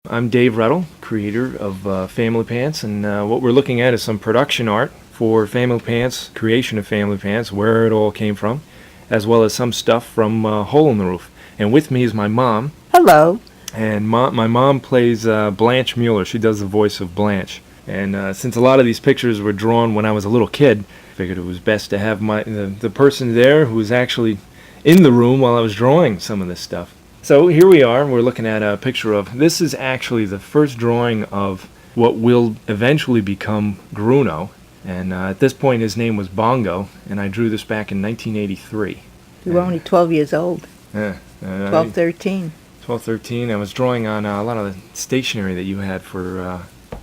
I'm Dave Rettel, creator of Family Pants, and what we're looking at is some production art for Family Pants, creation of Family Pants, where it all came from, as well as some stuff from Hole in the Roof. And with me is my mom. Hello. And my mom plays Blanche Mueller. She does the voice of Blanche. And since a lot of these pictures were drawn when I was a little kid, I figured it was best to have the person there who was actually in the room while I was drawing some of this stuff. So here we are. We're looking at a picture of, this is actually the first drawing of what will eventually become Bruno. And at this point his name was Bongo, and I drew this back in 1983. You were only 12 years old. Yeah. 12, 13. 12, 13. I was drawing on a lot of the stationery that you had for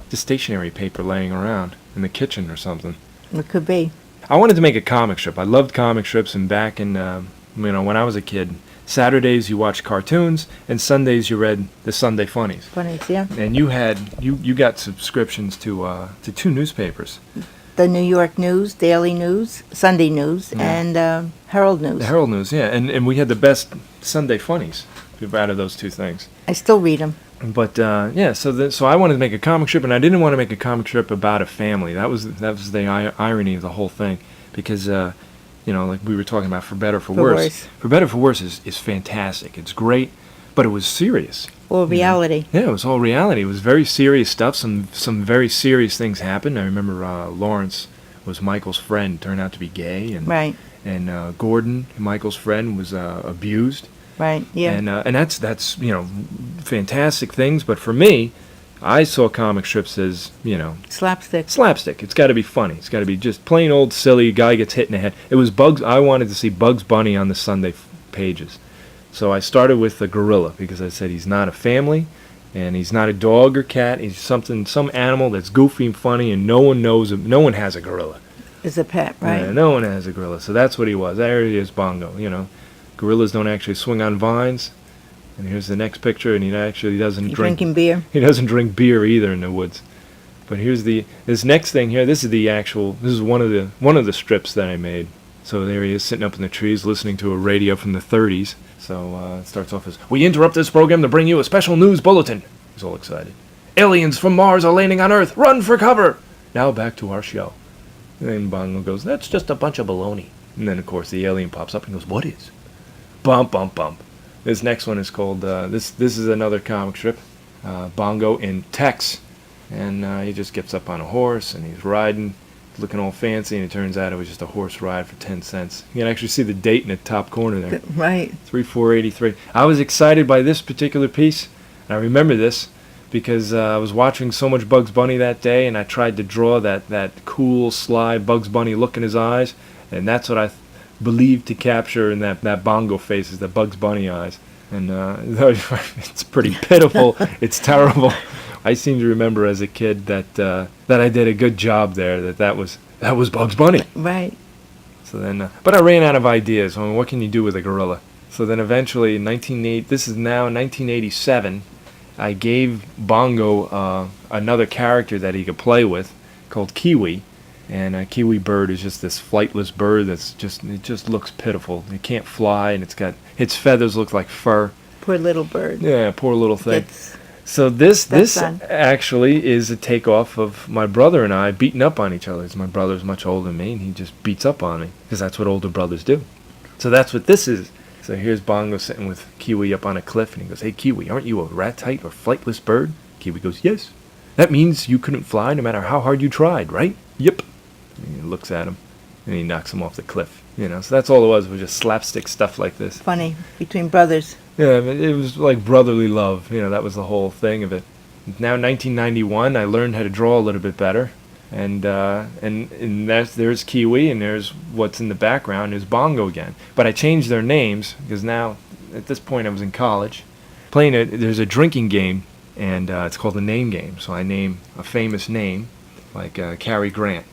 just stationery paper laying around in the kitchen or something. It could be. I wanted to make a comic strip. I loved comic strips, and back in, when I was a kid, Saturdays you watched cartoons, and Sundays you read the Sunday Funnies. Funnies, yeah. And you got subscriptions to two newspapers. The New York News, Daily News, Sunday News, and Herald News. The Herald News, yeah. And we had the best Sunday Funnies out of those two things. I still read them. But so I wanted to make a comic strip, and I didn't want to make a comic strip about a family. That was the irony of the whole thing, because like we were talking about, For Better For Worse. For Better For Worse is fantastic. It's great, but it was serious. Or reality. Yeah, it was all reality. It was very serious stuff. Some very serious things happened. I remember Lawrence was Michael's friend, turned out to be gay, and right. And Gordon, Michael's friend, was abused. Right. Yeah. And that's fantastic things. But for me, I saw comic strips as slapstick. Slapstick. It's got to be funny. It's got to be just plain old silly. Guy gets hit in the head. It was Bugs. I wanted to see Bugs Bunny on the Sunday pages. So I started with the gorilla, because I said he's not a family, and he's not a dog or cat. He's some animal that's goofy and funny, and no one knows him. No one has a gorilla. Is a pet, right? Yeah, no one has a gorilla. So that's what he was. There he is, Bongo. Gorillas don't actually swing on vines. And here's the next picture, and he actually doesn't drink. Drinking beer. He doesn't drink beer either in the woods. But here's this next thing here. This is one of the strips that I made. So there he is, sitting up in the trees, listening to a radio from the 30s. So it starts off as, "We interrupt this program to bring you a special news bulletin." He's all excited. "Aliens from Mars are landing on Earth. Run for cover!" Now back to our show. And then Bongo goes, "That's just a bunch of baloney." And then, of course, the alien pops up and goes, "What is?" Bump, bump, bump. This next one is called, this is another comic strip, Bongo in Tex. And he just gets up on a horse, and he's riding, looking all fancy, and it turns out it was just a horse ride for 10 cents. You can actually see the date in the top corner there. Right. 3/4/83. I was excited by this particular piece, and I remember this because I was watching so much Bugs Bunny that day, and I tried to draw that cool, sly Bugs Bunny look in his eyes, and that's what I believed to capture in that Bongo face, is the Bugs Bunny eyes. And it's pretty pitiful. It's terrible. I seem to remember as a kid that I did a good job there. That was Bugs Bunny. Right. So then, but I ran out of ideas. I mean, what can you do with a gorilla? So then eventually, this is now 1987, I gave Bongo another character that he could play with, called Kiwi. And a kiwi bird is just this flightless bird it just looks pitiful. It can't fly, and its feathers look like fur. Poor little bird. Yeah, poor little thing. So this actually is a takeoff of my brother and I beating up on each other. My brother's much older than me, and he just beats up on me, because that's what older brothers do. So that's what this is. So here's Bongo sitting with Kiwi up on a cliff, and he goes, "Hey, Kiwi, aren't you a rat-tight or flightless bird?" Kiwi goes, "Yes." "That means you couldn't fly no matter how hard you tried, right?" "Yep." And he looks at him, and he knocks him off the cliff. So that's all it was just slapstick stuff like this. Funny, between brothers. Yeah, it was like brotherly love. That was the whole thing of it. Now, 1991, I learned how to draw a little bit better, and there's Kiwi, and there's what's in the background is Bongo again. But I changed their names, because now, at this point, I was in college, playing it. There's a drinking game, and it's called the name game. So I name a famous name, like Cary Grant,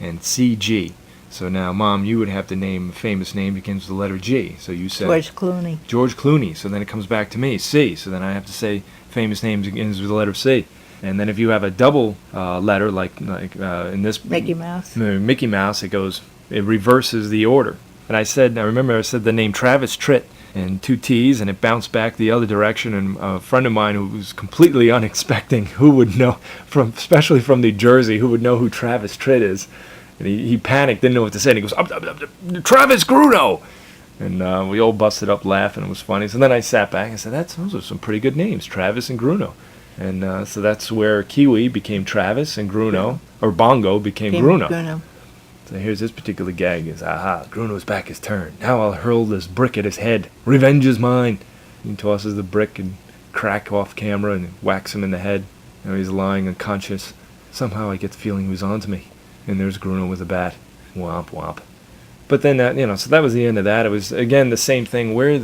and CG. So now, Mom, you would have to name a famous name begins with the letter G. So you said George Clooney. George Clooney. So then it comes back to me, C. So then I have to say famous name begins with the letter C. And then if you have a double letter, like in this Mickey Mouse. Mickey Mouse, it reverses the order. And I remember I said the name Travis Tritt, and two T's, and it bounced back the other direction. And a friend of mine who was completely unexpecting, who would know, especially from New Jersey, who would know who Travis Tritt is. And he panicked, didn't know what to say, and he goes, Travis Gruno! And we all busted up laughing. It was funny. So then I sat back and said, those are some pretty good names, Travis and Gruno. And so that's where Kiwi became Travis and Gruno, or Bongo became Gruno. So here's this particular gag is, aha, Gruno's back his turn. Now I'll hurl this brick at his head. Revenge is mine. He tosses the brick and crack off camera and whacks him in the head. Now he's lying unconscious. Somehow I get the feeling he was onto me. And there's Gruno with a bat. Womp womp. But then so that was the end of that. It was again the same thing. Where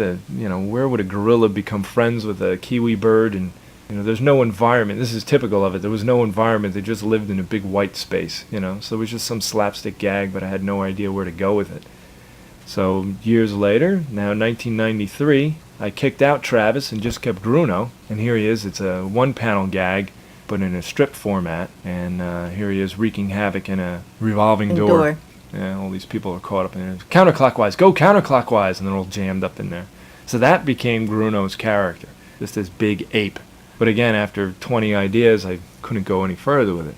would a gorilla become friends with a kiwi bird? And there's no environment. This is typical of it. There was no environment. They just lived in a big white space. So it was just some slapstick gag, but I had no idea where to go with it. So years later, now 1993, I kicked out Travis and just kept Gruno. And here he is. It's a one-panel gag, but in a strip format. And here he is wreaking havoc in a revolving door. Yeah, all these people are caught up in it. Counterclockwise, go counterclockwise, and they're all jammed up in there. So that became Gruno's character, just this big ape. But again, after 20 ideas, I couldn't go any further with it.